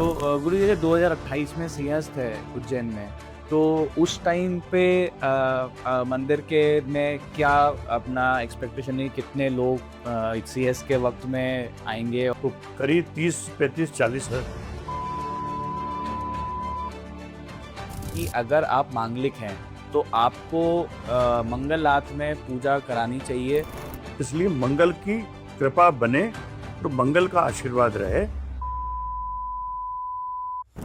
गुरु जी 2028 में सिंहस्थ है उज्जैन में, तो उस टाइम पे मंदिर के में क्या अपना एक्सपेक्टेशन है, कितने लोग सिंहस्थ के वक्त में आएंगे? तो करीब 30, 35, 40 है। कि अगर आप मांगलिक हैं तो आपको मंगलनाथ में पूजा करानी चाहिए। इसलिए मंगल की कृपा बने तो मंगल का आशीर्वाद रहे।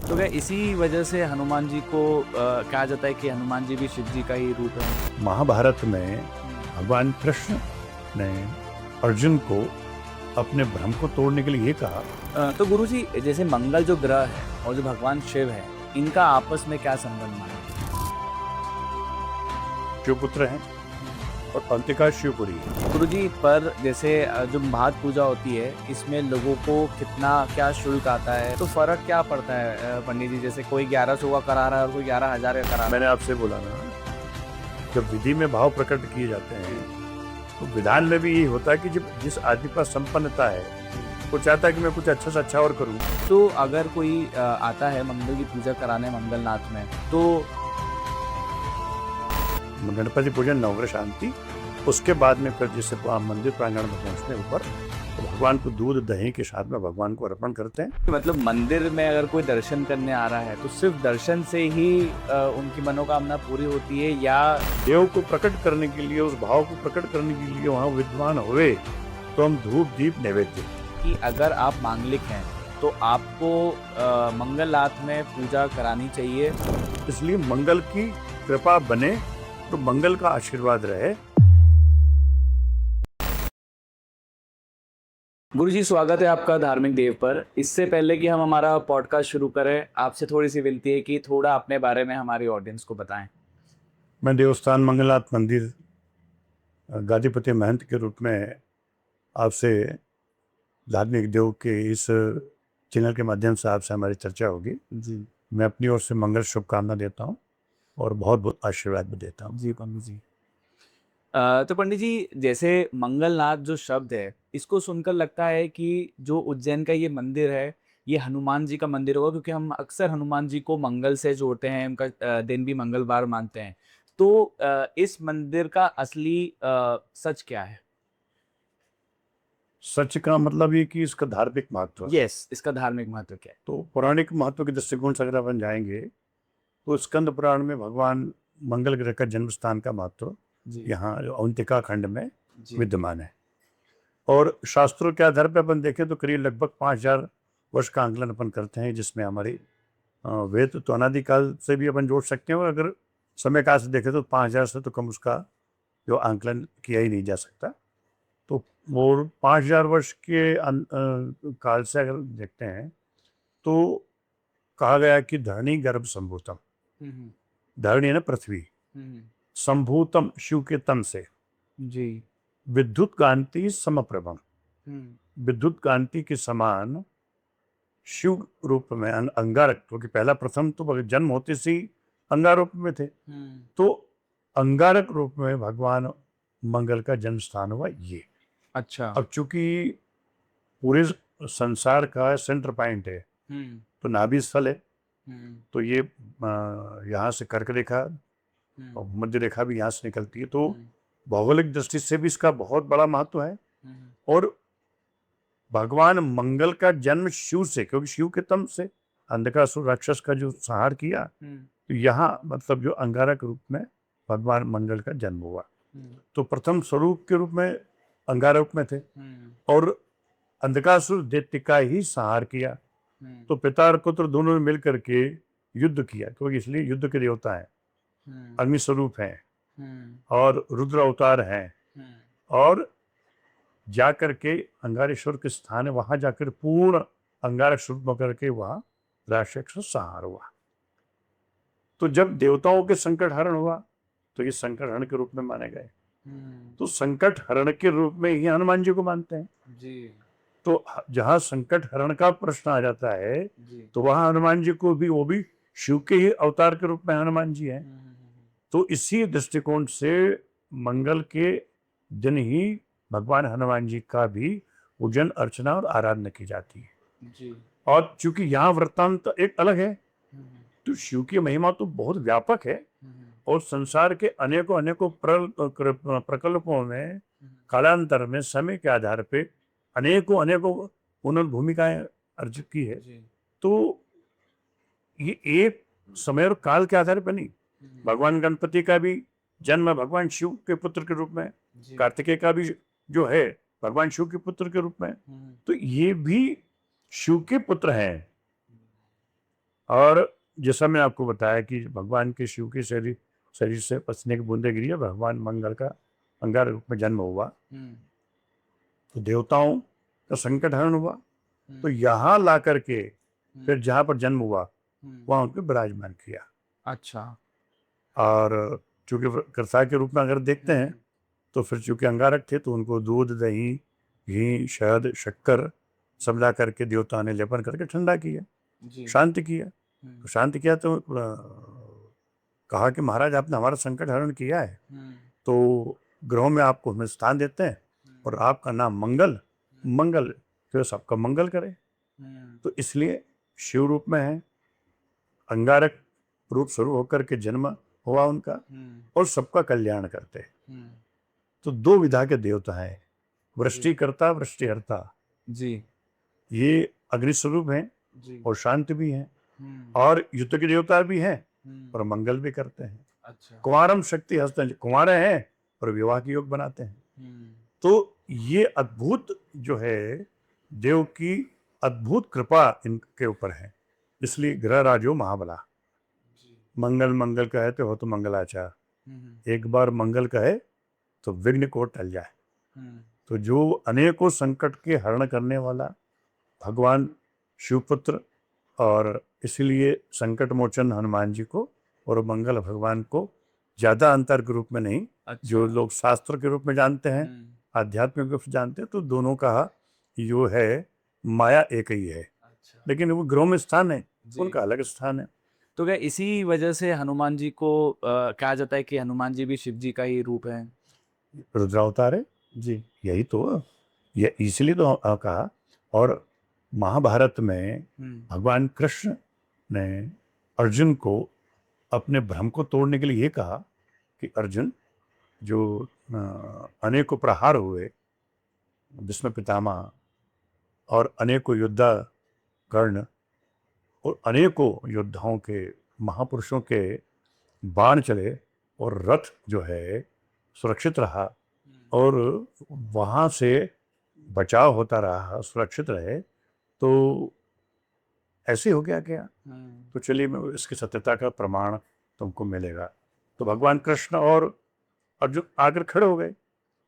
तो क्या इसी वजह से हनुमान जी को कहा जाता है कि हनुमान जी भी शिव जी का ही रूप है? महाभारत में भगवान कृष्ण ने अर्जुन को अपने भ्रम को तोड़ने के लिए ये कहा। तो गुरुजी जैसे मंगल जो ग्रह है और जो भगवान शिव है, इनका आपस में क्या संबंध माना? शिवपुत्र हैं और अंतिका शिवपुरी है। गुरुजी पर जैसे जो भात पूजा होती है, इसमें लोगों को कितना क्या शुल्क आता है, तो फर्क क्या पड़ता है पंडित जी? जैसे कोई 1100 का करा रहा है और कोई 11,000 का करा रहा है। मैंने आपसे बोला ना, जब विधि में भाव प्रकट किए जाते हैं तो विधान में भी यही होता है कि जब जिस आदमी पर संपन्नता है वो चाहता है कि मैं कुछ अच्छा से अच्छा और करूं। तो अगर कोई आता है मंगल की पूजा कराने मंगलनाथ में, तो गणपति पूजन नवग्रह शांति, उसके बाद में फिर जैसे मंदिर प्रांगण में पहुंचने ऊपर तो भगवान को दूध दही के साथ में भगवान को अर्पण करते हैं। मतलब मंदिर में अगर कोई दर्शन करने आ रहा है तो सिर्फ दर्शन से ही उनकी मनोकामना पूरी होती है, या देव को प्रकट करने के लिए, उस भाव को प्रकट करने के लिए वहाँ विद्वान हुए तो हम धूप दीप नैवेद्य। कि अगर आप मांगलिक हैं तो आपको मंगलनाथ में पूजा करानी चाहिए? इसलिए मंगल की कृपा बने तो मंगल का आशीर्वाद रहे। गुरुजी स्वागत है आपका धार्मिक देव पर। इससे पहले कि हम हमारा पॉडकास्ट शुरू करें, आपसे थोड़ी सी विनती है कि थोड़ा अपने बारे में हमारी ऑडियंस को बताएं। मैं देवस्थान मंगलनाथ मंदिर गादीपति महंत के रूप में आपसे धार्मिक देव के इस चैनल के माध्यम से आपसे हमारी चर्चा होगी। जी मैं अपनी ओर से मंगल शुभकामना देता हूँ और बहुत बहुत आशीर्वाद भी देता हूँ। जी पंडित जी। तो पंडित जी जैसे मंगलनाथ जो शब्द है, इसको सुनकर लगता है कि जो उज्जैन का ये मंदिर है, ये हनुमान जी का मंदिर होगा, क्योंकि हम अक्सर हनुमान जी को मंगल से जोड़ते हैं, उनका दिन भी मंगलवार मानते हैं। तो इस मंदिर का असली सच क्या है? सच का मतलब ये कि इसका धार्मिक महत्व है। यस, इसका धार्मिक महत्व क्या है? तो पौराणिक महत्व के दृष्टिकोण से अगर अपन जाएंगे तो स्कंद पुराण में भगवान मंगल ग्रह का जन्म स्थान का महत्व जी यहाँ अवंतिका खंड में जी विद्यमान है। और शास्त्रों के आधार पर अपन देखें तो करीब लगभग 5,000 वर्ष का आंकलन अपन करते हैं, जिसमें हमारी वेद तो अनादिकाल से भी अपन जोड़ सकते हैं, और अगर समय काल से देखें तो 5,000 से तो कम उसका जो आंकलन किया ही नहीं जा सकता। तो वो 5,000 वर्ष के काल से अगर देखते हैं तो कहा गया कि धरणी गर्भ संभूतम, हम्म धरणी है ना पृथ्वी, हम्म संभूतम शिव के तन से, जी विद्युत कांति समप्रभम, हम्म विद्युत कांति के समान शिव रूप में अंगारक, क्योंकि पहला प्रथम तो जन्म होते से ही अंगारूप में थे, हम्म तो अंगारक रूप में भगवान मंगल का जन्म स्थान हुआ ये। अच्छा अब चूंकि पूरे संसार का सेंटर पॉइंट है हम्म तो नाभि स्थल है, हम्म तो ये यहाँ से कर्क रेखा और हम्म मध्य रेखा भी यहाँ से निकलती है, तो हम्म भौगोलिक दृष्टि से भी इसका बहुत बड़ा महत्व है। हम्म और भगवान मंगल का जन्म शिव से, क्योंकि शिव के तम से अंधकासुर राक्षस का जो संहार किया, हम्म तो यहाँ मतलब जो अंगारक रूप में भगवान मंगल का जन्म हुआ। हम्म तो प्रथम स्वरूप के रूप में अंगारक में थे हम्म और अंधकासुर दैत्य का ही संहार किया। तो पिता और पुत्र दोनों ने मिलकर के युद्ध किया, क्योंकि इसलिए युद्ध के देवता है, हम्म अग्नि स्वरूप हैं हम्म और रुद्र अवतार हैं। हम्म और जाकर के अंगारेश्वर के स्थान है, वहां जाकर पूर्ण अंगारक स्वरूप होकर के वहां राक्षस संहार हुआ। तो जब देवताओं के संकट हरण हुआ तो ये संकट हरण के रूप में माने गए, तो संकट हरण के रूप में ही हनुमान जी को मानते हैं। जी तो जहां संकट हरण का प्रश्न आ जाता है जी तो वहां हनुमान जी को भी, वो भी शिव के ही अवतार के रूप में हनुमान जी हैं। तो इसी दृष्टिकोण से मंगल के दिन ही भगवान हनुमान जी का भी पूजन अर्चना और आराधना की जाती है। जी और चूंकि यहाँ वृत्तांत एक अलग है, तो शिव की महिमा तो बहुत व्यापक है और संसार के अनेकों अनेकों प्रकल्पों में कालांतर में समय के आधार पे अनेकों अनेकों उन्होंने भूमिकाएं अर्जित की है। तो ये एक समय और काल के आधार पर नहीं, भगवान गणपति का भी जन्म भगवान शिव के पुत्र के रूप में, कार्तिकेय का भी जो है भगवान शिव के पुत्र के रूप में, तो ये भी शिव के पुत्र हैं। और जैसा मैंने आपको बताया कि भगवान के शिव के शरीर से पसीने की बूंदें गिरी है, भगवान मंगल का अंगार रूप में जन्म हुआ, तो देवताओं का संकट हरण हुआ, तो यहाँ ला करके फिर जहाँ पर जन्म हुआ वहाँ उनको विराजमान किया। अच्छा। और चूंकि कर्ता के रूप में अगर देखते हैं तो फिर चूंकि अंगारक थे तो उनको दूध, दही, घी, शहद, शक्कर सब ला करके देवता ने लेपन करके ठंडा किया, शांत किया। तो शांत किया तो कहा कि महाराज आपने हमारा संकट हरण किया है, तो ग्रहों में आपको हमें स्थान देते हैं और आपका नाम मंगल फिर सबका मंगल करे। तो इसलिए शिव रूप में है, अंगारक रूप स्वरूप होकर के जन्म हुआ उनका और सबका कल्याण करते हैं। तो दो विधा के देवता हैं, वृष्टिकर्ता, वृष्टिहर्ता जी। ये अग्नि स्वरूप हैं जी। और शांत भी हैं और युद्ध के देवता भी हैं और मंगल भी करते हैं। अच्छा। कुंवारम शक्ति हस्त, कुंवारे हैं और विवाह के योग बनाते हैं। तो ये अद्भुत जो है देव की अद्भुत कृपा इनके ऊपर है, इसलिए ग्रह राजो महाबला। मंगल मंगल कहे तो हो तो मंगलाचार, एक बार मंगल कहे तो विघ्न को टल जाए। तो जो अनेकों संकट के हरण करने वाला भगवान शिवपुत्र, और इसलिए संकट मोचन हनुमान जी को और मंगल भगवान को ज्यादा अंतर के रूप में नहीं। अच्छा। जो लोग शास्त्र के रूप में जानते हैं, आध्यात्मिक रूप से जानते हैं, तो दोनों का जो है माया एक ही है। अच्छा। लेकिन वो ग्रहों में स्थान है, उनका अलग स्थान है। तो क्या इसी वजह से हनुमान जी को कहा जाता है कि हनुमान जी भी शिव जी का ही रूप है? रुद्रावतार है जी, यही तो, ये इसलिए तो कहा। और महाभारत में भगवान कृष्ण ने अर्जुन को अपने भ्रम को तोड़ने के लिए ये कहा कि अर्जुन, जो अनेकों प्रहार हुए भीष्म पितामह और अनेकों योद्धा कर्ण और अनेकों योद्धाओं के महापुरुषों के बाण चले और रथ जो है सुरक्षित रहा और वहाँ से बचाव होता रहा, सुरक्षित रहे, तो ऐसे हो गया क्या? तो चलिए मैं इसकी सत्यता का प्रमाण तुमको मिलेगा। तो भगवान कृष्ण और अर्जुन आकर खड़े हो गए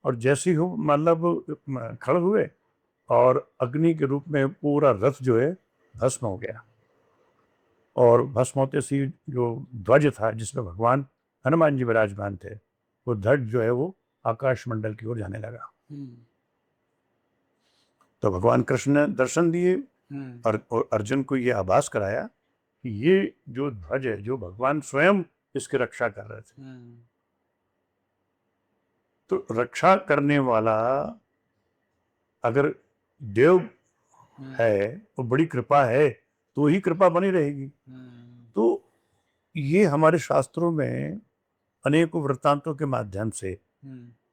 और जैसे ही हो मतलब खड़े हुए और अग्नि के रूप में पूरा रथ जो है भस्म हो गया, और भस्म होते से जो ध्वज था जिसमें भगवान हनुमान जी विराजमान थे, वो ध्वज जो है वो आकाश मंडल की ओर जाने लगा। तो भगवान कृष्ण ने दर्शन दिए और अर्जुन को ये आभास कराया कि ये जो ध्वज है, जो भगवान स्वयं इसकी रक्षा कर रहे थे। तो रक्षा करने वाला अगर देव है तो बड़ी कृपा है, तो ही कृपा बनी रहेगी। तो ये हमारे शास्त्रों में अनेकों वृत्तांतों के माध्यम से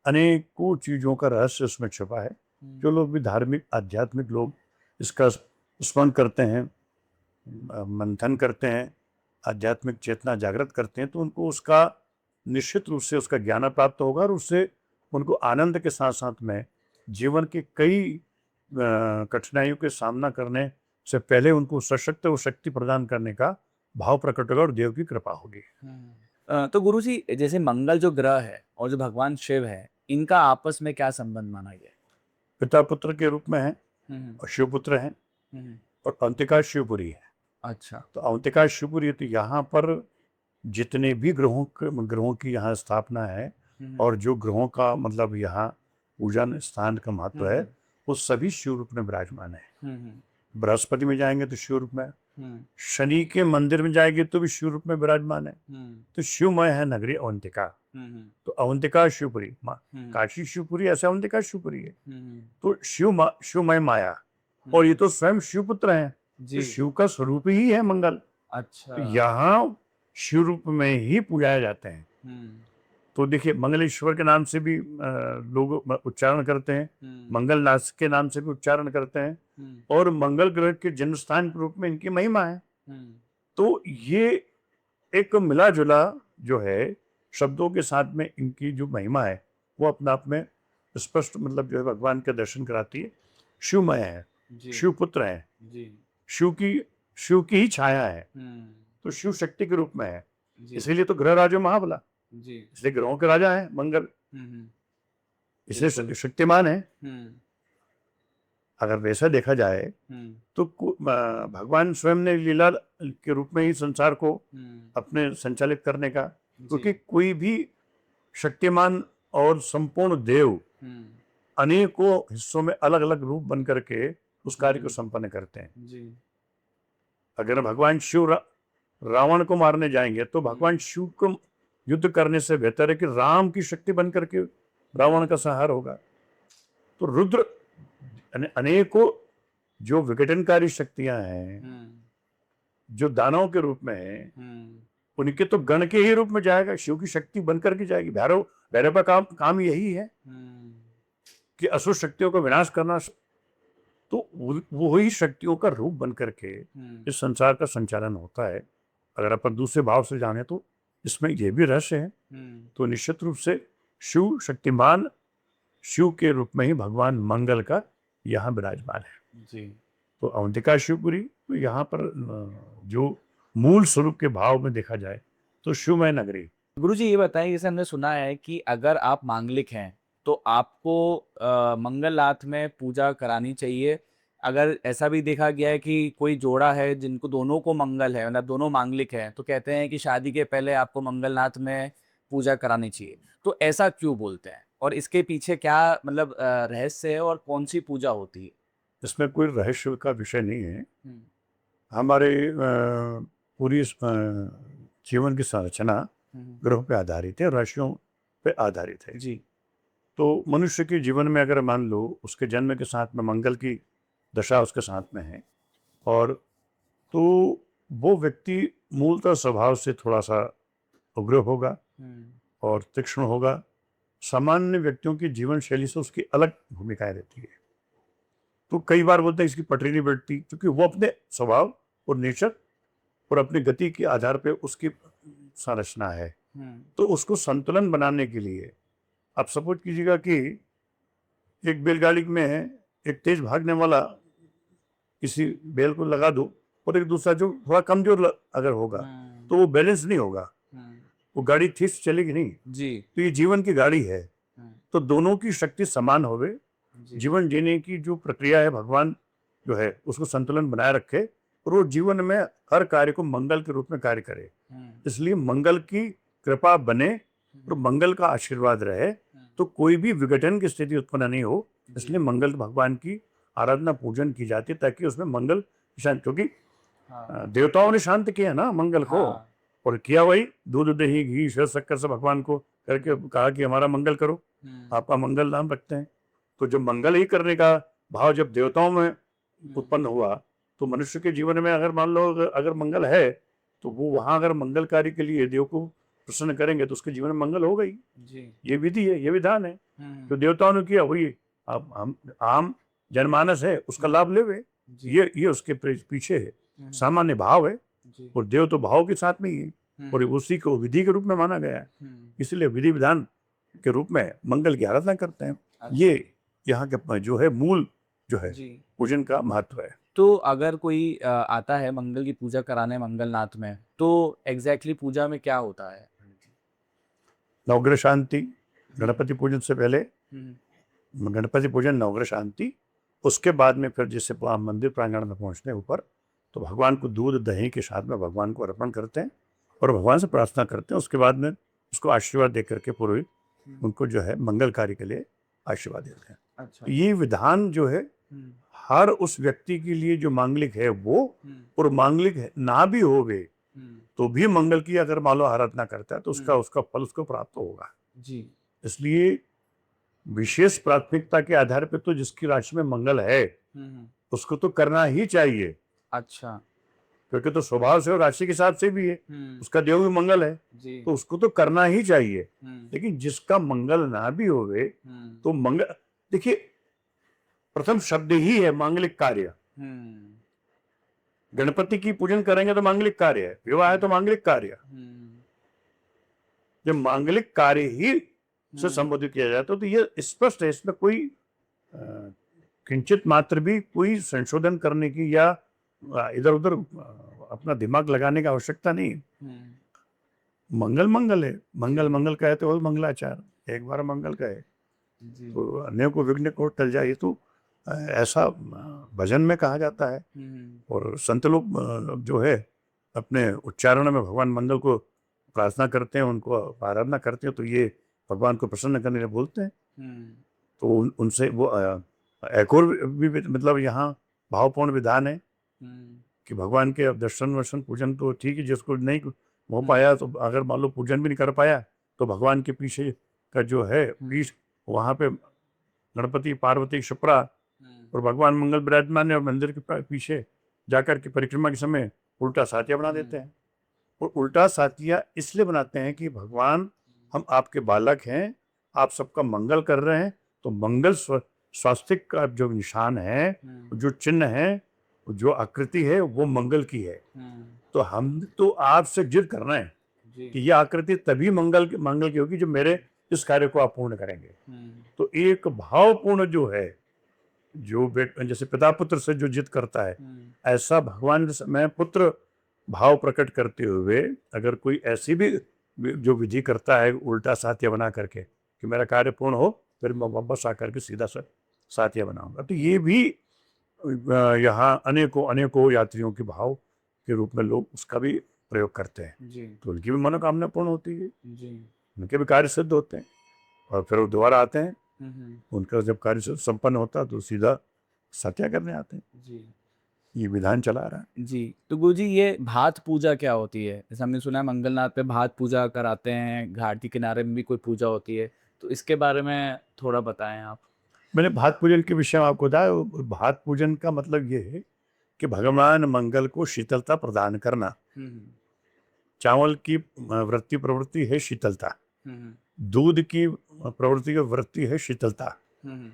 अनेकों चीजों का रहस्य उसमें छुपा है। जो लोग भी धार्मिक आध्यात्मिक लोग इसका स्मरण करते हैं, मंथन करते हैं, आध्यात्मिक चेतना जागृत करते हैं, तो उनको उसका निश्चित रूप से उसका ज्ञान प्राप्त होगा और उससे उनको आनंद के साथ साथ में जीवन के कई कठिनाइयों के सामना करने से पहले उनको सशक्त और शक्ति प्रदान करने का भाव प्रकट होगा और देव की कृपा होगी। तो गुरुजी, जैसे मंगल जो ग्रह है और जो भगवान शिव है, इनका आपस में क्या संबंध माना गया? पिता पुत्र के रूप में है और शिवपुत्र है और अवंतिका शिवपुरी है। अच्छा। तो अवंतिका शिवपुरी, तो यहाँ पर जितने भी ग्रहों की यहाँ स्थापना है और जो ग्रहों का मतलब यहाँ पूजन स्थान का महत्व है, वो सभी शिव रूप में विराजमान है। बृहस्पति में जाएंगे तो शिव रूप में, शनि के मंदिर में जाएंगे तो भी शिव रूप में विराजमान है। तो शिवमय है नगरी अवंतिका। तो अवंतिका शिवपुरी, काशी शिवपुरी ऐसे अवंतिका शिवपुरी है। तो शिवमय माया, और ये तो स्वयं शिवपुत्र हैं। तो जी। शिव का स्वरूप ही है मंगल। तो अच्छा। यहाँ शिव रूप में ही पूजाए जाते हैं। हुँ, तो देखिए मंगलेश्वर के नाम से भी लोग उच्चारण करते हैं, हुँ, मंगलनाथ के नाम से भी उच्चारण करते हैं, हुँ, और मंगल ग्रह के जन्म स्थान के रूप में इनकी महिमा है। हुँ, तो ये एक मिला-जुला जो है, शब्दों के साथ में इनकी जो महिमा है, वो अपने आप में स्पष्ट मतलब जो है भगवान के दर्शन कराती है। शिवमय है, जी, शिवपुत्र है, जी, शिव की शिव की ही छाया है, हुँ, तो शिव शक्ति के रूप में है। जी, इसीलिए तो ग्रह राजो महाबला, जी, इसलिए ग्रहों के राजा है मंगल, हुँ, हुँ, इसलिए बिल्कुल, शक्तिमान है। हुँ, अगर वैसा देखा जाए हुँ, तो भगवान स्वयं ने लीला के रूप में ही संसार को हुँ, अपने संचालित करने का, जी, क्योंकि कोई भी शक्तिमान और संपूर्ण देव हुँ, अनेकों हिस्सों में अलग अलग रूप बन करके उस कार्य को हुँ, संपन्न करते हैं। जी, अगर भगवान शिव रावण को मारने जाएंगे तो हुँ, भगवान शिव को युद्ध करने से बेहतर है कि राम की शक्ति बन करके रावण का संहार होगा। तो रुद्र अनेकों जो विघटनकारी शक्तियां हैं, हुँ, जो दानवों के रूप में है, हुँ, उनके तो गण के ही रूप में जाएगा, शिव की शक्ति बन करके जाएगी। भैरव भैरव का काम काम यही है हुँ, कि असुर शक्तियों का विनाश करना। तो वही शक्तियों का रूप बन करके हुँ, इस संसार का संचालन होता है। अगर अपन दूसरे भाव से जाने तो इसमें ये भी रहस्य है। हुँ, तो निश्चित रूप से शिव शक्तिमान, शिव के रूप में ही भगवान मंगल का यहाँ विराजमान है। जी। तो अवंतिका शिवपुरी तो यहाँ पर जो मूल स्वरूप के भाव में देखा जाए तो शिवमय नगरी। गुरुजी ये बताइए जैसे हमने सुना है कि अगर आप मांगलिक हैं तो आपको मंगलनाथ में पूजा करानी चाहिए। अगर ऐसा भी देखा गया है कि कोई जोड़ा है जिनको दोनों को मंगल है मतलब दोनों मांगलिक हैं तो कहते हैं कि शादी के पहले आपको मंगलनाथ में पूजा करानी चाहिए। तो ऐसा क्यों बोलते हैं? और इसके पीछे क्या मतलब रहस्य है और कौन-सी पूजा होती है? इसमें कोई रहस्य का विषय नहीं है। हुँ, हमारे पूरी जीवन की संरचना हुँ, ग्रहों पे आधारित है और राशियों पे आधारित है। जी। तो मनुष्य के जीवन में अगर मान लो उसके जन्म के साथ में मंगल की दशा उसके साथ में है, और तो वो व्यक्ति मूलतः स्वभाव से थोड़ा सा उग्र होगा हुँ, और तीक्ष्ण होगा। सामान्य व्यक्तियों की जीवन शैली से उसकी अलग भूमिकाएं रहती है। तो कई बार बोलते हैं इसकी पटरी नहीं बैठती, क्योंकि वो अपने स्वभाव और नेचर और अपनी गति के आधार पे उसकी संरचना है। हुँ, तो उसको संतुलन बनाने के लिए आप सपोज कीजिएगा कि एक बैलगाड़ी में एक तेज भागने वाला किसी बैल को लगा दो, और एक दूसरा जो थोड़ा कमजोर अगर होगा हुँ, तो वो बैलेंस नहीं होगा, हुँ, वो गाड़ी ठीक से चलेगी नहीं। जी। तो ये जीवन की गाड़ी है, हुँ, तो दोनों की शक्ति समान होवे। जी। जीवन जीने की जो प्रक्रिया है भगवान जो है उसको संतुलन बनाए रखे, और वो जीवन में हर कार्य को मंगल के रूप में कार्य करे। हुँ, इसलिए मंगल की कृपा बने और हुँ, मंगल का आशीर्वाद रहे, हुँ, तो कोई भी विघटन की स्थिति उत्पन्न नहीं हो। जी। इसलिए मंगल भगवान की आराधना पूजन की जाती है, ताकि उसमें मंगल शांत, क्योंकि हाँ, देवताओं ने शांत किया ना मंगल को, हाँ। और किया वही दूध दही घी शहद शक्कर से भगवान को करके कहा कि हमारा मंगल करो, हुँ, आपका मंगल नाम रखते हैं। तो जब मंगल ही करने का भाव जब देवताओं में हुँ, उत्पन्न हुआ, तो मनुष्य के जीवन में अगर मान लो अगर मंगल है, तो वो वहां अगर मंगल कार्य के लिए देव को प्रसन्न करेंगे तो उसके जीवन में मंगल होगा ही। जी। ये विधि है, ये विधान है हुँ, जो देवताओं ने किया, वही अब हम आम जनमानस है उसका हुँ, लाभ लेवे। जी। ये उसके पीछे है, हुँ, सामान्य भाव है। जी। और देव तो भाव के साथ में ही है, और हुँ, उसी को विधि के रूप में माना गया है। हुँ, इसलिए विधि विधान के रूप में मंगल की आराधना करते हैं। अच्छा, ये यहाँ के जो है मूल जो है जी। पूजन का महत्व है। तो अगर कोई आता है मंगल की पूजा कराने मंगलनाथ में, तो एग्ज़ैक्टली पूजा में क्या होता है? नवग्रह शांति, हुँ, गणपति पूजन से पहले हुँ, गणपति पूजन, नवग्रह शांति, उसके बाद में फिर जैसे मंदिर प्रांगण में पहुंचते हैं ऊपर, तो भगवान को दूध दही के साथ में भगवान को अर्पण करते हैं और भगवान से प्रार्थना करते हैं। उसके बाद में उसको आशीर्वाद दे करके पुरोहित हुँ, उनको जो है मंगल कार्य के लिए आशीर्वाद देते हैं। अच्छा। तो ये विधान जो है हुँ, हर उस व्यक्ति के लिए जो मांगलिक है वो, हुँ, और मांगलिक ना भी होवे हुँ, तो भी मंगल की अगर मान लो आराधना करता है तो हुँ, उसका उसका फल उसको प्राप्त होगा। जी। इसलिए विशेष प्राथमिकता के आधार पे तो जिसकी राशि में मंगल है हुँ, हुँ, उसको तो करना ही चाहिए। अच्छा। क्योंकि तो स्वभाव से और राशि के हिसाब से भी है, उसका देव भी मंगल है, जी। तो उसको तो करना ही चाहिए। हुँ, लेकिन जिसका मंगल ना भी होवे, हुँ, तो मंगल, देखिए, प्रथम शब्द ही है मांगलिक कार्य। हुँ, गणपति की पूजन करेंगे तो मांगलिक कार्य है, विवाह है तो मांगलिक कार्य। हुँ, जब मांगलिक कार्य ही से हुँ, संबोधित किया जाता है तो ये स्पष्ट है, इसमें कोई किंचित मात्र भी कोई संशोधन करने की या इधर उधर अपना दिमाग लगाने की आवश्यकता नहीं है। हुँ, मंगल मंगल है, मंगल जी, मंगल कहे तो वो मंगलाचार, एक बार मंगल कहे जी, तो अन्य को विघ्न को टल जाए, ये तो ऐसा भजन में कहा जाता है। हुँ, और संत लोग जो है अपने उच्चारण में भगवान मंगल को प्रार्थना करते हैं, उनको आराधना करते हैं, तो ये भगवान को प्रसन्न करने के लिए बोलते हैं। हुँ, तो उनसे वो एक और भी मतलब यहाँ भावपूर्ण विधान है हुँ, कि भगवान के अब दर्शन वर्शन पूजन तो ठीक है, जिसको नहीं हो हुँ, पाया, तो अगर मान लो पूजन भी नहीं कर पाया, तो भगवान के पीछे का जो है हुँ, पीठ, वहाँ पे गणपति पार्वती क्षिप्रा हुँ, और भगवान मंगल विराजमान है, और मंदिर के पीछे जाकर के परिक्रमा के समय उल्टा साथिया बना देते हुँ, हैं। और उल्टा साथिया इसलिए बनाते हैं कि भगवान, हम आपके बालक हैं, आप सबका मंगल कर रहे हैं, तो मंगल स्वास्तिक का जो निशान है, हुँ, जो चिन्ह है, जो आकृति है, वो मंगल की है। हुँ, तो हम तो आपसे जिद कर रहे हैं जी, कि यह आकृति तभी मंगल की होगी जब मेरे इस कार्य को आप पूर्ण करेंगे। हुँ, तो एक भावपूर्ण जो है, जो जैसे पिता पुत्र से जो जिद करता है, हुँ, ऐसा भगवान में पुत्र भाव प्रकट करते हुए अगर कोई ऐसी भी जो विधि करता है उल्टा साथिया बना करके कि मेरा कार्य पूर्ण हो, फिर मैं वापस आकर के सीधा साथिया बनाऊंगा, तो ये भी यहाँ अनेकों अनेकों यात्रियों के भाव के रूप में लोग उसका भी प्रयोग करते हैं, जी, तो उनकी भी मनोकामना पूर्ण होती है, जी, उनके भी कार्य सिद्ध होते हैं, और फिर वो दोबारा आते हैं। हुँ, हुँ, उनका जब कार्य संपन्न होता है तो सीधा सत्या करने आते हैं। जी। ये विधान चला आ रहा है। जी, तो गुरुजी ये भात पूजा क्या होती है? जैसे हमने सुना है मंगलनाथ पे भात पूजा कराते हैं, घाट के किनारे में भी कोई पूजा होती है, तो इसके बारे में थोड़ा बताएँ आप? मैंने भात पूजन के विषय में आपको बताया, भात पूजन का मतलब ये है कि भगवान मंगल को शीतलता प्रदान करना। हुँ, हुँ, चावल की वृत्ति प्रवृत्ति है शीतलता, हुँ, हुँ, दूध की प्रवृत्ति और वृत्ति है शीतलता, हुँ, हुँ,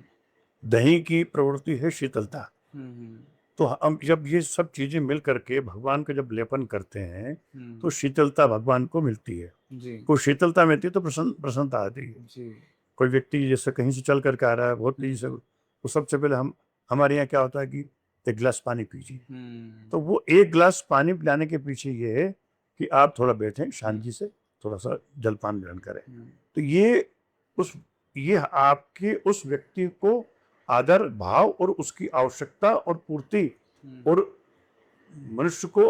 दही की प्रवृत्ति है शीतलता। हुँ, हुँ, तो हम जब ये सब चीजें मिल करके भगवान का जब लेपन करते हैं, तो हुँ, शीतलता भगवान को मिलती है। जी, को शीतलता मिलती है तो प्रसन्नता आती है। जी, कोई व्यक्ति जैसे कहीं से चल करके आ रहा है बहुत तेजी हुँ, से, तो सबसे पहले हम, हमारे यहाँ क्या होता है कि एक गिलास पानी पीजिए। हुँ, तो वो एक गिलास पानी पिलाने के पीछे ये है कि आप थोड़ा बैठें हुँ, शांति से, थोड़ा सा जलपान ग्रहण करें। हुँ, तो उस ये आपके उस व्यक्ति को आदर भाव और उसकी आवश्यकता और पूर्ति, हुँ, और मनुष्य को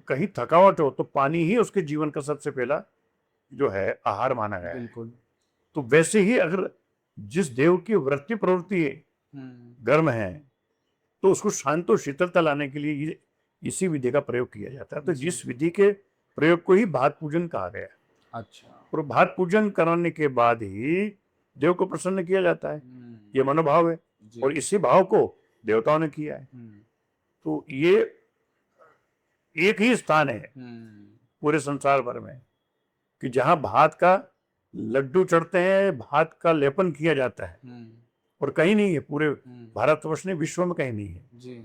कहीं थकावट हो तो पानी ही उसके जीवन का सबसे पहला जो है आहार माना गया है। बिल्कुल, तो वैसे ही अगर जिस देव की वृत्ति प्रवृत्ति हुँ, गर्म है, तो उसको शांत और शीतलता लाने के लिए इसी विधि का प्रयोग किया जाता है। तो जी, जिस विधि के प्रयोग को ही भात पूजन कहा गया है। अच्छा, और भात पूजन कराने के बाद ही देव को प्रसन्न किया जाता है, हुँ, ये मनोभाव है। जी, और इसी भाव को देवताओं ने किया है। हुँ, तो ये एक ही स्थान है हुँ, पूरे संसार भर में कि जहां भात का लड्डू चढ़ते हैं, भात का लेपन किया जाता है, हुँ, और कहीं नहीं है पूरे हुँ, भारतवर्ष में, विश्व में कहीं नहीं है। जी,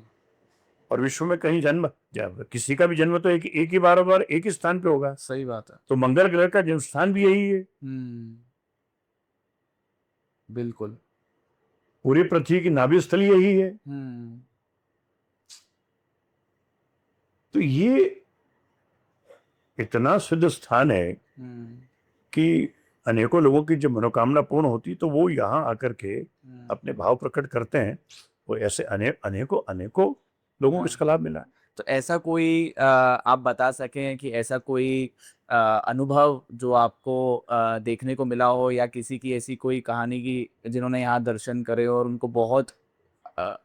और विश्व में कहीं जन्म, जब किसी का भी जन्म तो एक ही बार एक ही स्थान पे होगा। सही बात है। तो मंगल ग्रह का जन्म स्थान भी यही है। हुँ, बिल्कुल, पूरी पृथ्वी की नाभि स्थल यही है। हुँ, तो ये इतना सिद्ध स्थान है हुँ, कि अनेकों लोगों की जब मनोकामना पूर्ण होती तो वो यहाँ आकर के हुँ, अपने भाव प्रकट करते हैं। वो ऐसे अनेकों अनेकों लोगों को हाँ। इसका लाभ मिला है। तो ऐसा कोई आप बता सकें कि ऐसा कोई अनुभव जो आपको देखने को मिला हो या किसी की ऐसी कोई कहानी की जिन्होंने यहाँ दर्शन करे और उनको बहुत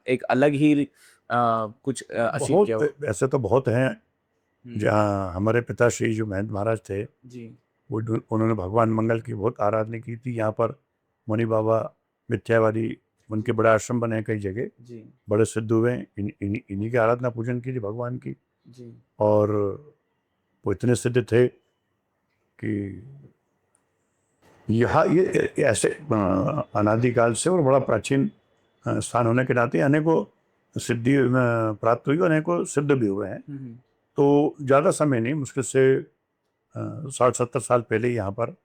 एक अलग ही कुछ अचीव किया हो? बहुत ऐसे तो बहुत हैं। हुँ, जहाँ हमारे पिताश्री जो महंत महाराज थे, जी, उन्होंने भगवान मंगल की बहुत आराधना की थी। यहाँ पर मुनि बाबा, मिथ्यावादी उनके बड़े आश्रम बने हैं कई जगह, जी, बड़े सिद्ध हुए हैं, इन्हीं की आराधना पूजन कीजिए भगवान की। जी। और वो इतने सिद्ध थे कि यहाँ ये ऐसे अनादिकाल से और बड़ा प्राचीन स्थान होने के नाते अनेकों सिद्धि प्राप्त हुई, अनेकों सिद्ध भी हुए हैं। हुँ, हुँ। तो ज़्यादा समय नहीं, मुश्किल से 60-70 साल पहले यहाँ पर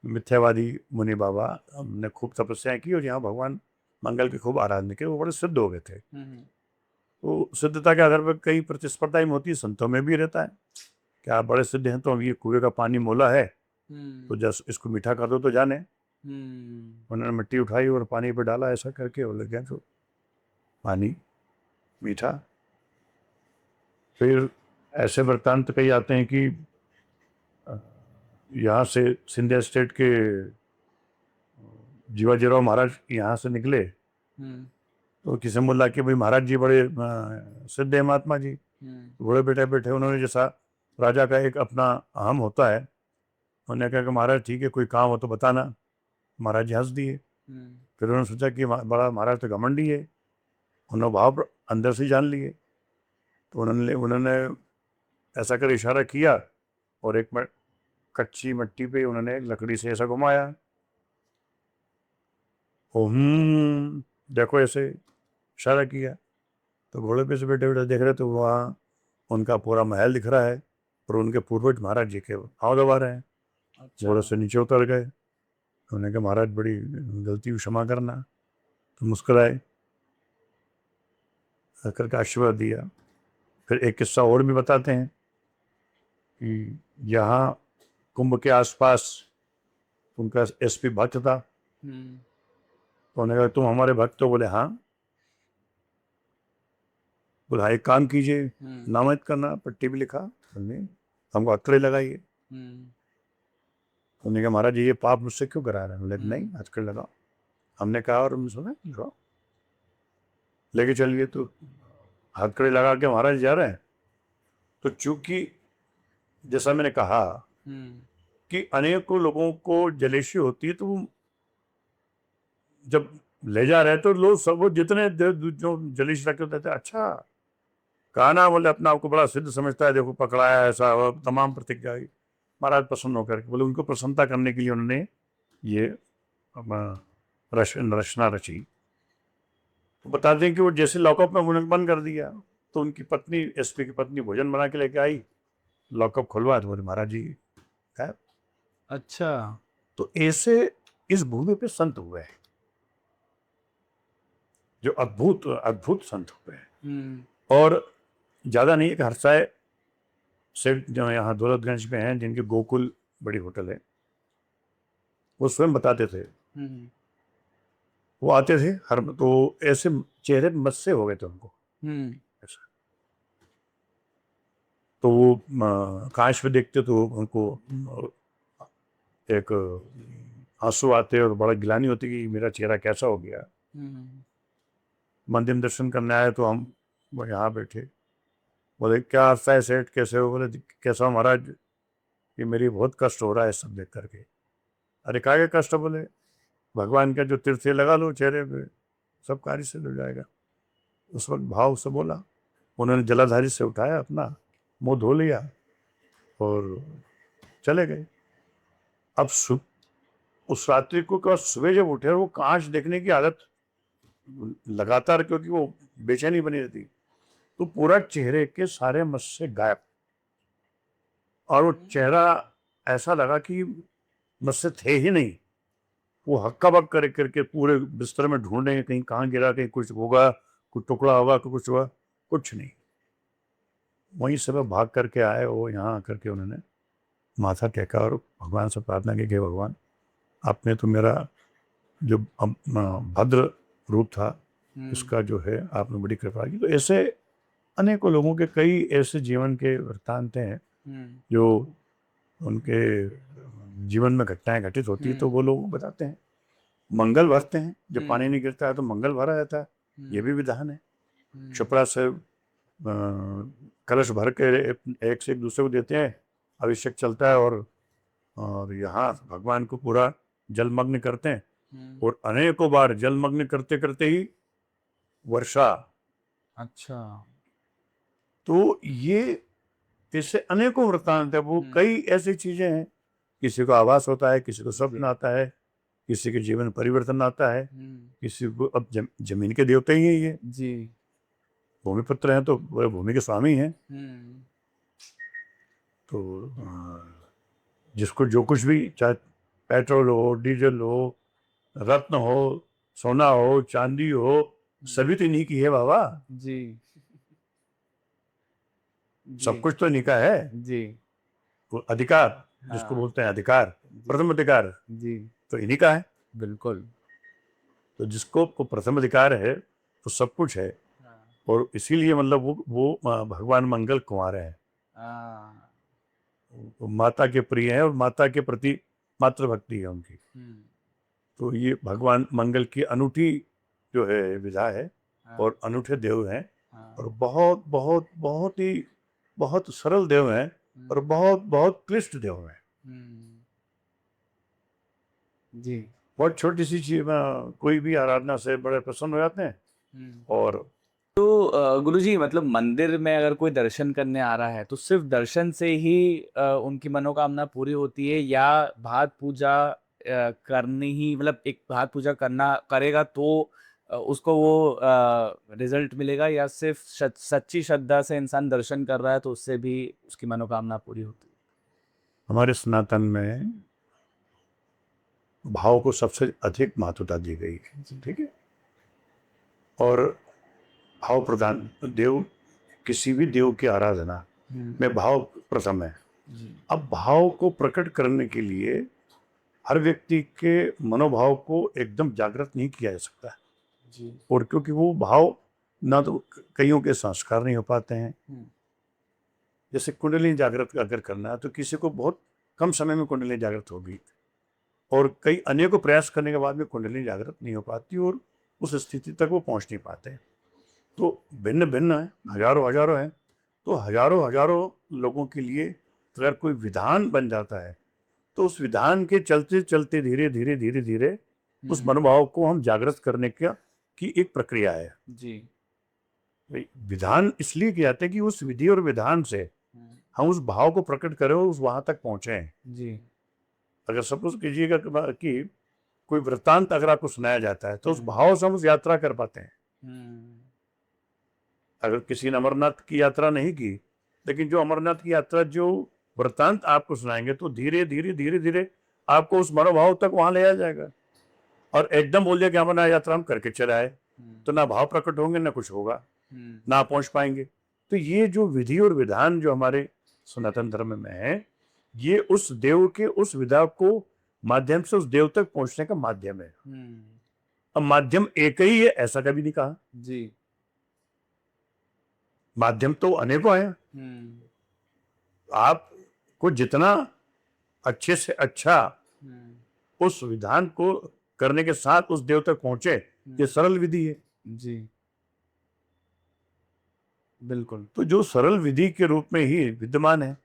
मिथ्यावादी मुनि बाबा ने खूब तपस्याएं की और यहाँ भगवान मंगल की खूब आराधना की, वो बड़े सिद्ध हो गए थे। हुँ, हुँ। तो सिद्धता के आधार पर कई प्रतिस्पर्धाएं होती है, संतों में भी रहता है कि आप बड़े सिद्ध हैं तो अब ये कुएं का पानी मोला है तो हुँ, जस इसको मीठा कर दो तो जाने। हुँ। उन्होंने मिट्टी उठाई और पानी पे डाला, ऐसा करके वो लग गया तो पानी मीठा। फिर ऐसे वृत्तांत कई आते हैं कि अ, यहाँ से सिंधिया स्टेट के जीवाजीराव महाराज यहाँ से निकले हुँ, तो किसी मुल्ला के भाई महाराज जी बड़े सिद्ध है महात्मा जी, हुँ, घोड़े बैठे बैठे उन्होंने जैसा राजा का एक अपना अहम होता है, उन्होंने कहा कि महाराज ठीक है कोई काम हो तो बताना। महाराज जी हंस दिए। हुँ, फिर उन्होंने सोचा कि बड़ा महाराज तो घमंडी है, उन्होंने भाव अंदर से जान लिए। तो उन्होंने उन्होंने ऐसा कर इशारा किया और एक कच्ची मिट्टी पे उन्होंने एक लकड़ी से ऐसा घुमाया, देखो ऐसे इशारा किया। तो घोड़े पे से बैठे बैठे देख रहे तो वहाँ उनका पूरा महल दिख रहा है और उनके पूर्वज महाराज जी के पाँव दबा रहे हैं। अच्छा। घोड़े से नीचे उतर गए। उन्होंने कहा महाराज बड़ी गलती हुई, क्षमा करना। तो मुस्कुराए, करके आशीर्वाद दिया। फिर एक किस्सा और भी बताते हैं कि यहाँ कुंभ के आसपास उनका एसपी भक्त था। हुँ, तो उन्होंने कहा तुम हमारे भक्त हो? बोले हाँ। बोले हाँ एक काम कीजिए, हुँ, नामत करना, पट्टी भी लिखा हमने, हमको अकड़े लगाइए। हुँ, उन्होंने कहा महाराज ये पाप मुझसे क्यों करा रहे हैं? बोले हुँ, नहीं अटकड़ लगाओ। हमने कहा और हमने सुना लगाओ, लेके चलिए। तो हथकड़ी लगा के महाराज जा रहे हैं। तो चूंकि जैसा मैंने कहा हुँ, कि अनेकों लोगों को जलेशी होती है, तो वो जब ले जा रहे हैं तो लोग सब वो जितने जो जलेशी रखे होते थे, अच्छा कहा ना, बोले अपना आपको बड़ा सिद्ध समझता है, देखो पकड़ाया ऐसा, वो तमाम प्रतिज्ञा हुई। महाराज प्रसन्न होकर के बोले, उनको प्रसन्नता करने के लिए उन्होंने ये रचना रची। तो बता दें कि वो जैसे लॉकअप में उन्होंने बंद कर दिया, तो उनकी पत्नी, एसपी की पत्नी भोजन बना के लेके आई, लॉकअप खुलवा तो बोले महाराज जी है। अच्छा। तो ऐसे इस भूमि पे संत हुए हैं, जो अद्भुत अद्भुत संत हुए हैं। हुँ, और ज्यादा नहीं, एक हरसाए से जो यहाँ दौलतगंज में हैं, जिनके गोकुल बड़ी होटल है, वो स्वयं बताते थे, हुँ, वो आते थे हर, तो ऐसे चेहरे मस्से हो गए थे उनको हुँ, ऐसा। तो वो कांच में देखते तो उनको एक आंसू आते और बड़ा गिलानी होती कि मेरा चेहरा कैसा हो गया। हुँ, मंदिर में दर्शन करने आए तो हम वो यहाँ बैठे। बोले क्या अर्थ है सेठ, कैसे हो? बोले कैसा हो महाराज, कि मेरी बहुत कष्ट हो रहा है सब देख करके। अरे काहे का कष्ट? बोले भगवान का जो तीर्थ है लगा लो चेहरे पे, सब कार्य से हो जाएगा। उस वक्त भाव से बोला। उन्होंने जलाधारी से उठाया, अपना मुंह धो लिया और चले गए। अब उस रात्रि को क्या, सुबह जब उठे और वो कांच देखने की आदत लगातार, क्योंकि वो बेचैनी बनी रहती, तो पूरा चेहरे के सारे मस्से गायब। और वो चेहरा ऐसा लगा कि मस्से थे ही नहीं। वो हक्का बक कर करके पूरे बिस्तर में ढूंढे, कहीं कहाँ गिरा, कहीं कुछ होगा, कुछ टुकड़ा होगा, कुछ हुआ, कुछ नहीं। वहीं से वो भाग करके आए, वो यहाँ आकर के उन्होंने माथा टेका और भगवान से प्रार्थना की कि भगवान आपने तो मेरा जो भद्र रूप था, हुँ, इसका जो है आपने बड़ी कृपा की। तो ऐसे अनेकों लोगों के कई ऐसे जीवन के वृत्तांत हैं हुँ, जो उनके जीवन में घटनाएं घटित होती है तो हुँ, वो लोग बताते हैं। मंगल भरते हैं, जब पानी हुँ, नहीं गिरता है तो मंगल भरा जाता है, ये हुँ, भी विधान है। हुँ, क्षिप्रा से कलश भर के एक से एक दूसरे को देते हैं, अभिषेक चलता है और यहाँ भगवान को पूरा जलमग्न करते हैं। और अनेकों बार जलमग्न करते करते ही वर्षा। अच्छा। तो ये इससे अनेकों वृत्तांत है। वो कई ऐसी चीजें हैं, किसी को आभास होता है, किसी को स्वप्न आता है, किसी के जीवन में परिवर्तन आता है, किसी को अब जमीन के देवता ही है ये, जी। भूमिपुत्र हैं तो वो भूमि के स्वामी हैं। तो जिसको जो कुछ भी, चाहे पेट्रोल हो, डीजल हो, रत्न हो, सोना हो, चांदी हो, सभी तो इन्हीं की है बाबा। जी। सब जी। कुछ तो इन्हीं का है। जी। वो अधिकार जिसको हाँ। बोलते हैं अधिकार, प्रथम अधिकार, जी। तो इन्हीं का है। बिल्कुल। तो जिसको को प्रथम अधिकार है तो सब कुछ है। हाँ। और इसीलिए मतलब वो भगवान मंगल कुंवर है, हाँ। वो माता के प्रिय है और माता के प्रति मातृभक्ति है उनकी। तो ये भगवान मंगल की अनूठी जो है विधा है, हाँ। और अनूठे देव हैं, हाँ। और बहुत बहुत बहुत ही बहुत सरल देव हैं, और बहुत बहुत क्लिष्ट देव हैं। जी। बहुत छोटी सी चीज में कोई भी आराधना से बड़े प्रसन्न हो जाते हैं। और तो गुरुजी मतलब मंदिर में अगर कोई दर्शन करने आ रहा है तो सिर्फ दर्शन से ही उनकी मनोकामना पूरी होती है, या भात पूजा करनी ही, मतलब एक भात पूजा करना करेगा तो उसको वो रिजल्ट मिलेगा, या सिर्फ सच्ची श्रद्धा से इंसान दर्शन कर रहा है तो उससे भी उसकी मनोकामना पूरी होती है? हमारे सनातन में भाव को सबसे अधिक महत्वता दी गई है, ठीक है। और भाव प्रधान देव, किसी भी देव की आराधना में भाव प्रथम है। अब भाव को प्रकट करने के लिए हर व्यक्ति के मनोभाव को एकदम जागृत नहीं किया जा सकता है। और क्योंकि वो भाव ना तो कईयों के संस्कार नहीं हो पाते हैं। जैसे कुंडली जागृत अगर करना है तो किसी को बहुत कम समय में कुंडली जागृत होगी, और कई अनेकों प्रयास करने के बाद में कुंडली जागृत नहीं हो पाती, और उस स्थिति तक वो पहुंच नहीं पाते। तो भिन्न भिन्न है, हजारों हजारों हैं। तो हजारों हजारों लोगों के लिए अगर कोई विधान बन जाता है तो उस विधान के चलते चलते धीरे धीरे धीरे धीरे उस मनोभाव को हम जागृत करने की एक प्रक्रिया है। जी। विधान इसलिए किए जाते हैं कि उस विधि और विधान से हम उस भाव को प्रकट करें और उस वहां तक पहुंचे। जी। अगर सपोज कीजिएगा कि कोई वृत्तांत अगर आपको सुनाया जाता है तो उस भाव से हम उस यात्रा कर पाते हैं। अगर किसी ने अमरनाथ की यात्रा नहीं की, लेकिन जो अमरनाथ की यात्रा जो वृत्तांत आपको सुनाएंगे तो धीरे धीरे धीरे धीरे आपको उस मनोभाव तक वहां ले आ जाएगा। और एकदम बोल दिया कि अमरनाथ यात्रा हम करके चले आए, तो ना भाव प्रकट होंगे ना कुछ होगा, ना पहुंच पाएंगे। तो ये जो विधि और विधान जो हमारे सनातन धर्म में है, ये उस देव के उस विधा को माध्यम से उस देव तक पहुंचने का माध्यम है। अब माध्यम एक ही है ऐसा कभी नहीं कहा। जी। माध्यम तो अनेकों हैं। आपको जितना अच्छे से अच्छा उस विधान को करने के साथ उस देव तक पहुंचे, ये सरल विधि है। जी। बिल्कुल। तो जो सरल विधि के रूप में ही विद्यमान है,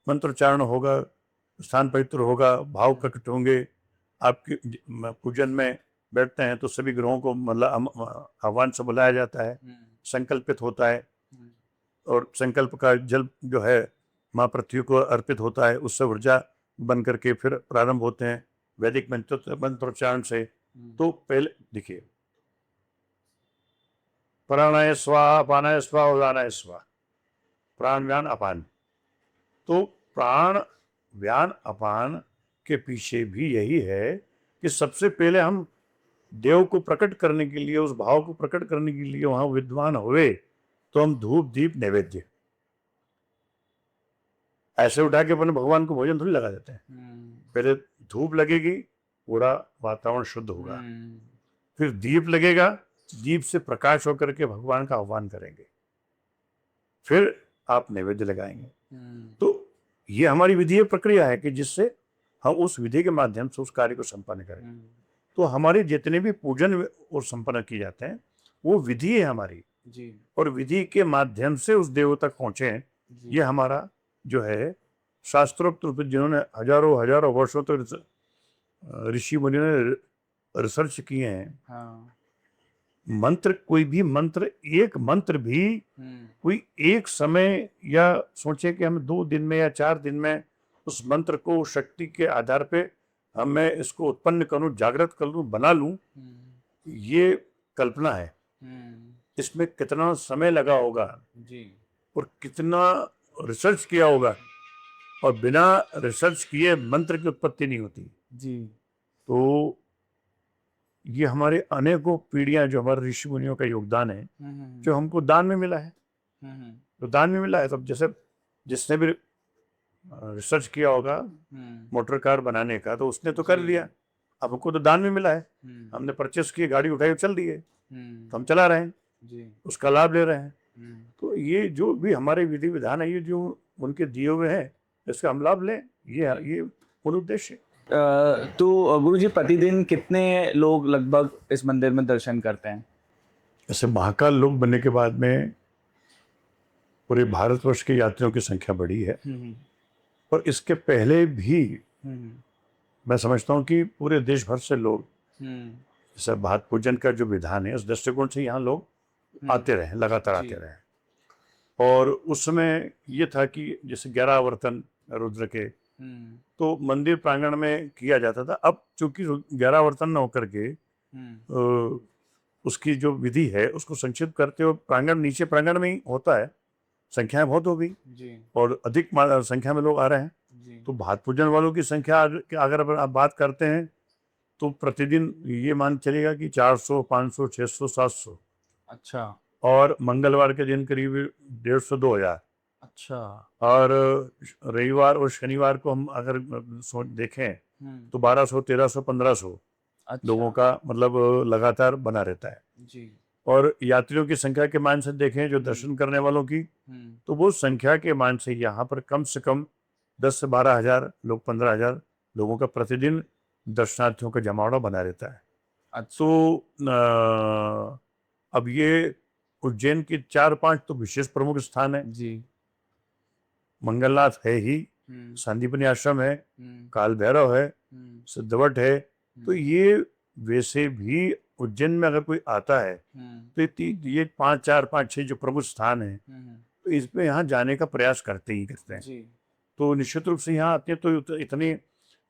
मंत्रोच्चारण होगा, स्थान पवित्र होगा, भाव प्रकट होंगे। आपके पूजन में बैठते हैं तो सभी ग्रहों को मतलब आह्वान से बुलाया जाता है, संकल्पित होता है, और संकल्प का जल जो है माँ पृथ्वी को अर्पित होता है, उससे ऊर्जा बन करके फिर प्रारंभ होते हैं वैदिक मंत्रोच्चारण से। तो पहले देखिए, प्राणाय स्वाहा, अपानाय स्वाहा, उदानाय स्वाहा, प्राण व्यान अपान। तो प्राण व्यान अपान के पीछे भी यही है कि सबसे पहले हम देव को प्रकट करने के लिए, उस भाव को प्रकट करने के लिए वहां विद्वान हुए तो हम धूप दीप नैवेद्य ऐसे उठा के अपने भगवान को भोजन थोड़ी लगा देते हैं। पहले धूप लगेगी, पूरा वातावरण शुद्ध होगा, फिर दीप लगेगा, दीप से प्रकाश होकर के भगवान का आह्वान करेंगे, फिर आप नैवेद्य लगाएंगे। तो ये हमारी विधि प्रक्रिया है कि जिससे हम उस विधि के माध्यम से उस कार्य को संपन्न करें। तो हमारे जितने भी पूजन और संपन्न किए जाते हैं वो विधि है हमारी जी। और विधि के माध्यम से उस देव तक पहुंचे हैं। ये हमारा जो है शास्त्रोक्त रूप जिन्होंने हजारों हजारों वर्षों तक ऋषि मुनियों ने रिसर्च किए हैं, हाँ। मंत्र कोई भी मंत्र, एक मंत्र भी हुँ, कोई एक समय या सोचे कि हम 2 दिन में या 4 दिन में उस मंत्र को शक्ति के आधार पे मैं इसको उत्पन्न करूं, जागृत कर लूं, बना लूं, हुँ, ये कल्पना है। हुँ, इसमें कितना समय लगा होगा जी, और कितना रिसर्च किया होगा, और बिना रिसर्च किए मंत्र की उत्पत्ति नहीं होती। जी। तो ये हमारे अनेकों पीढ़ियां, जो हमारे ऋषि मुनियों का योगदान है, हुँ, हुँ, हुँ, जो हमको दान में मिला है। हुँ, हुँ, तो दान में मिला है, तब जैसे जिसने भी रिसर्च किया होगा हुँ, मोटर कार बनाने का, तो उसने तो कर जी, लिया। अब हमको तो दान में मिला है, हुँ, हमने परचेस की, गाड़ी उठाई और चल रही है, हुँ, तो हम चला रहे हैं, जी, उसका लाभ ले रहे हैं। हुँ। तो ये जो भी हमारे विधि विधान है, ये जो उनके दिए हुए हैं, इसका हम लाभ लें, जी। ये मूल उद्देश्य है। तो गुरुजी प्रतिदिन कितने लोग लगभग इस मंदिर में दर्शन करते हैं? जैसे महाकाल लोक बनने के बाद में पूरे भारतवर्ष के यात्रियों की संख्या बढ़ी है, हुँ, हुँ, और इसके पहले भी हुँ, मैं समझता हूँ कि पूरे देश भर से लोग, हुँ, जैसे भात पूजन का जो विधान है, उस दृष्टिकोण से यहाँ लोग हुँ, आते रहे, लगातार जी, आते रहे। और उस समय ये था कि जैसे 11 आवर्तन रुद्र के, हुँ, तो मंदिर प्रांगण में किया जाता था। अब चूंकि 11 आवर्तन न होकर के हुँ, उसकी जो विधि है उसको संक्षिप्त करते हो, प्रांगण, नीचे प्रांगण में ही होता है, संख्याएं बहुत हो गई जी, और अधिक संख्या में लोग आ रहे हैं। जी, तो भात पूजन वालों की संख्या अगर आप बात करते हैं, तो प्रतिदिन ये मान चलेगा कि 400, 500, 600, 700, अच्छा, और मंगलवार के दिन करीब 150, 2000, अच्छा, और रविवार और शनिवार को हम अगर देखें, हुँ, तो 1200, 1300, 1500 अच्छा, लोगों का मतलब लगातार बना रहता है। जी, और यात्रियों की संख्या के मान से देखें, जो हुँ, दर्शन करने वालों की, हुँ, तो वो संख्या के मान से यहाँ पर कम से कम 10 से 12 हजार लोग, 15 हजार लोगों का प्रतिदिन दर्शनार्थियों का जमावड़ा बना रहता है। अच्छा, तो अब ये उज्जैन के 4-5 तो विशेष प्रमुख स्थान है। जी, मंगलनाथ है ही, हुँ, संदीपनी आश्रम है, हुँ, काल भैरव है, हुँ, सिद्धवट है। तो हुँ, ये वैसे भी उज्जैन में अगर कोई आता है, हुँ, तो ये 5-4, 5-6 जो प्रमुख स्थान है, हुँ, हुँ, तो इसमें यहाँ जाने का प्रयास करते ही करते हैं। जी, तो निश्चित रूप से यहाँ आते हैं, तो इतनी,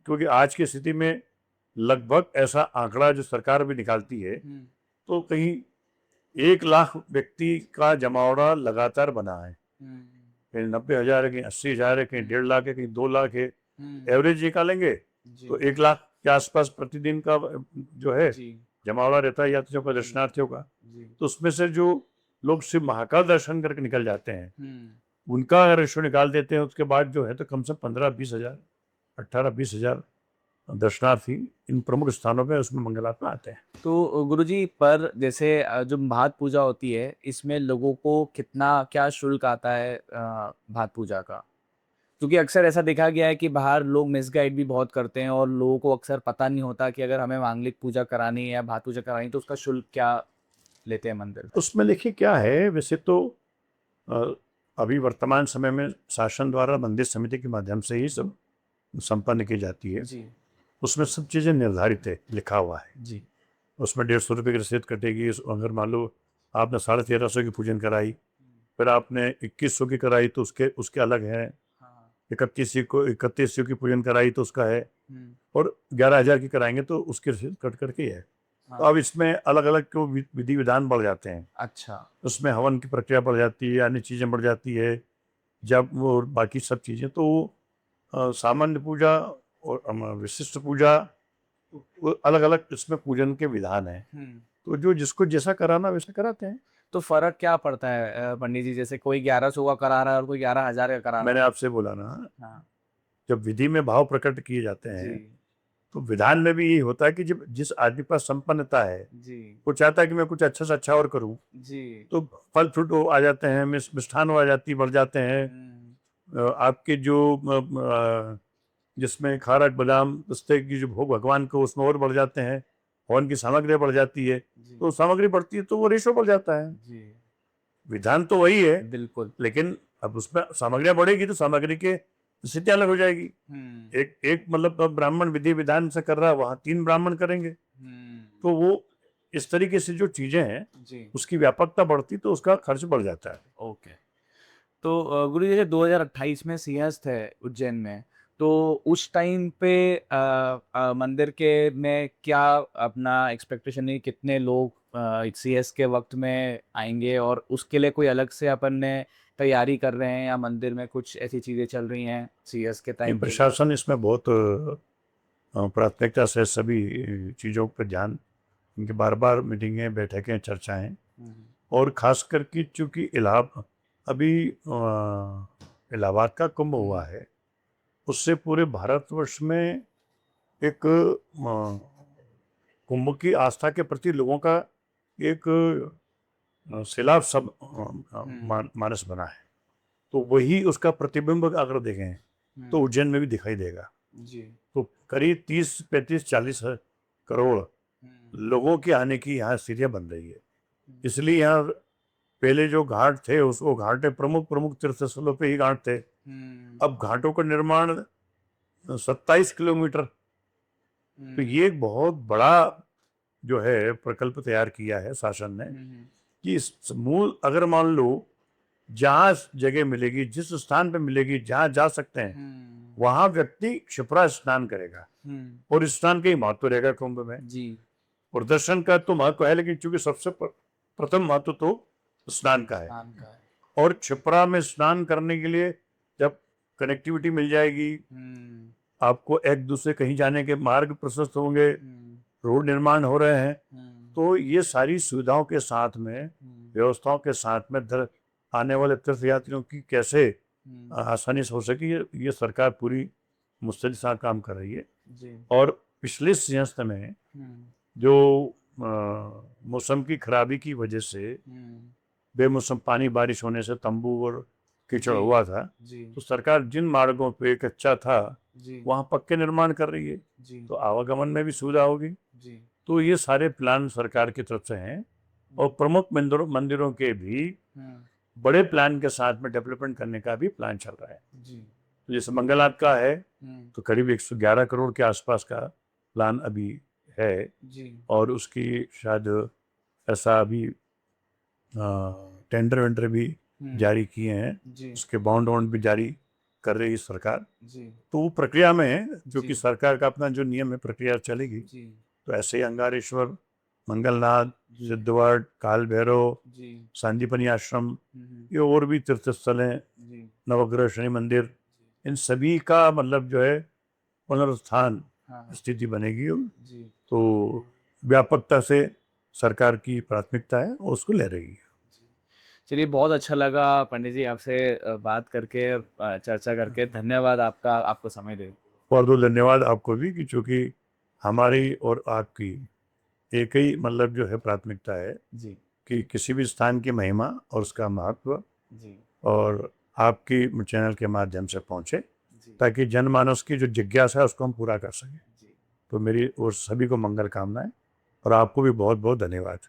क्योंकि आज की स्थिति में लगभग ऐसा आंकड़ा जो सरकार भी निकालती है, हुँ, तो कहीं 1 लाख व्यक्ति का जमावड़ा लगातार बना है। हुँ, कहीं 90 हजार है, कहीं 80 हजार है, कहीं हुँ, 1.5 लाख है, कहीं 2 लाख है। हुँ, एवरेज निकालेंगे जी, तो 1 लाख के आसपास प्रतिदिन का जो है जी, जमावड़ा रहता है, यात्रियों का, जी, दर्शनार्थियों का। जी, तो उसमें से जो लोग सिर्फ महाकाल दर्शन करके निकल जाते हैं, हुँ, उनका अगर रेशो निकाल देते हैं, उसके बाद जो है तो कम से कम 15-20 हजार, 18-20 हजार दर्शनार्थी इन प्रमुख स्थानों पे उसमें मंगलवार में आते हैं। तो गुरुजी पर जैसे जो भात पूजा होती है, इसमें लोगों को कितना क्या शुल्क आता है भात पूजा का? क्योंकि अक्सर ऐसा देखा गया है कि बाहर लोग मिसगाइड भी बहुत करते हैं और लोगों को अक्सर पता नहीं होता कि अगर हमें मांगलिक पूजा करानी है या भात पूजा करानी है, तो उसका शुल्क क्या लेते हैं मंदिर? उसमें देखिए क्या है, वैसे तो अ, अभी वर्तमान समय में शासन द्वारा मंदिर समिति के माध्यम से ही सब संपन्न की जाती है। जी, उसमें सब चीज़ें निर्धारित है, लिखा हुआ है। जी, उसमें 150 रुपये की रसीद कटेगी। अगर मान लो आपने 1350 की पूजन कराई, फिर आपने 2100 की कराई, तो उसके उसके अलग है। हाँ, 3100 की पूजन कराई तो उसका है, हुँ, और 11 हजार की कराएंगे तो उसकी रसीद कट करके ही है। तो हाँ, अब इसमें अलग अलग क्यों विधि विधान बढ़ जाते हैं, अच्छा, उसमें हवन की प्रक्रिया बढ़ जाती है, अन्य चीज़ें बढ़ जाती है, जब वो बाकी सब चीज़ें, तो सामान्य पूजा और विशिष्ट पूजा, वो अलग अलग इसमें पूजन के विधान है। हुँ। तो जो जिसको जैसा कराना वैसा कराते हैं। तो फ़र्क क्या पड़ता है पंडित जी जैसे कोई 1100 का करा रहा है और कोई 11,000 का करा रहा मैंने है? आपसे बोला ना, हाँ, जब विधि में भाव प्रकट किए जाते जी, हैं, तो विधान में भी यही होता है कि जब जिस आदमी के पास संपन्नता है, जी, वो चाहता है कि मैं कुछ अच्छा से अच्छा और करूं, जी, तो फल फ्रूट वो आ जाते हैं, मिष्ठान वो आ जाती बढ़ जाते हैं। हुँ, आपके जो जिसमें खारक बादाम पिस्ते की जो भोग भगवान को, उसमें और बढ़ जाते हैं। हवन की सामग्री बढ़ जाती है, जी, तो सामग्री बढ़ती है तो वो रेशो बढ़ जाता है। जी, विधान तो वही है, बिल्कुल, लेकिन अब उसमें सामग्रियां बढ़ेगी तो सामग्री के स्थिति अलग हो जाएगी। हुँ, एक एक मतलब अब ब्राह्मण विधि विधान से कर रहा है, वहां 3 ब्राह्मण करेंगे। हुँ, तो वो इस तरीके से जो चीज़ें हैं जी। उसकी व्यापकता बढ़ती तो उसका खर्च बढ़ जाता है। ओके। तो गुरु जी जैसे 2028 में सीएस थे उज्जैन में, तो उस टाइम पे मंदिर के में क्या अपना एक्सपेक्टेशन है, कितने लोग सीएस के वक़्त में आएँगे और उसके लिए कोई अलग से अपन ने तैयारी कर रहे हैं या मंदिर में कुछ ऐसी चीज़ें चल रही हैं सीएस के नहीं, टाइम के लिए? प्रशासन इसमें बहुत प्राथमिकता से सभी चीज़ों पर ध्यान, उनकी बार-बार मीटिंगें, बैठकें, चर्चाएँ, हुँ, और ख़ासकर कि चूँकि अभी इलाहाबाद का कुंभ हुआ है, उससे पूरे भारतवर्ष में एक कुंभ की आस्था के प्रति लोगों का एक सैलाब सब मानस बना है। तो वही उसका प्रतिबिंब अगर देखें तो हुँ, उज्जैन में भी दिखाई देगा। जी। तो करीब 30, 35, 40 हुँ, लोगों के आने की यहाँ स्थितियाँ बन रही है। हुँ, इसलिए यहाँ पहले जो घाट थे उसको घाटे प्रमुख प्रमुख तीर्थ स्थलों पे ही घाट थे। हुँ, अब घाटों का निर्माण 27 किलोमीटर, तो हुँ, ये एक बहुत बड़ा जो है प्रकल्प तैयार किया है शासन ने, हुँ, कि इस मूल अगर मान लो जहाँ जगह मिलेगी, जिस स्थान पे मिलेगी, जहाँ जा सकते हैं, हुँ, वहाँ व्यक्ति क्षिप्रा स्नान करेगा हुँ, और स्नान का ही महत्व रहेगा कुंभ में। जी। और दर्शन का तो महत्व है, लेकिन चूंकि सबसे प्रथम महत्व तो स्नान का है। स्नान का है। और क्षिप्रा में स्नान करने के लिए जब कनेक्टिविटी मिल जाएगी, हुँ, आपको एक दूसरे कहीं जाने के मार्ग प्रशस्त होंगे, हुँ, रोड निर्माण हो रहे हैं, हुँ, तो ये सारी सुविधाओं के साथ में, हुँ, व्यवस्थाओं के साथ में आने वाले तीर्थ यात्रियों की कैसे हुँ, आसानी से हो सके, ये सरकार पूरी मुस्तैदी से काम कर रही है। जी। और पिछले सिंहस्थ में हुँ, जो मौसम की खराबी की वजह से हुँ, बेमौसम पानी बारिश होने से तंबू और कीचड़ जी, हुआ था, जी, तो सरकार जिन मार्गों पे कच्चा था जी, वहाँ पक्के निर्माण कर रही है, जी, तो आवागमन में भी सुविधा होगी। जी। तो ये सारे प्लान सरकार की तरफ से हैं, और हुँ, प्रमुख मंदिरों मंदिरों के भी हुँ, बड़े प्लान के साथ में डेवलपमेंट करने का भी प्लान चल रहा है। जी, तो जैसे मंगलनाथ का है, हुँ, तो करीब 111 करोड़ के आसपास का प्लान अभी है, जी, और उसकी शायद ऐसा अभी टेंडर वेंडर भी हुँ, जारी किए हैं, जी, उसके बॉन्ड वॉन्ड भी जारी कर रही है सरकार। जी, तो वो प्रक्रिया में है, जो कि जी, सरकार का अपना जो नियम है, प्रक्रिया चलेगी। जी, तो ऐसे ही अंगारेश्वर, मंगलनाथ, जी, सिद्धवट, काल भैरव, जी, सांदीपनि आश्रम, हुँ, हुँ, ये और भी तीर्थ स्थल हैं, जी, नवग्रह शनि मंदिर, जी, इन सभी का मतलब जो है पुनरुत्थान हाँ, हाँ, स्थिति बनेगी। जी, तो व्यापकता से सरकार की प्राथमिकता है और उसको ले रही है। जी। चलिए बहुत अच्छा लगा पंडित जी आपसे बात करके चर्चा करके। धन्यवाद आपका, आपको समय दे बहुत बहुत धन्यवाद आपको भी, कि चूँकि हमारी और आपकी एक ही मतलब जो है प्राथमिकता है, जी, कि किसी भी स्थान की महिमा और उसका महत्व जी, और आपकी चैनल के माध्यम से पहुँचे, जी, ताकि जनमानस की जो जिज्ञासा है उसको हम पूरा कर सकें। जी। तो मेरी और सभी को मंगल कामनाएँ, और आपको भी बहुत बहुत धन्यवाद।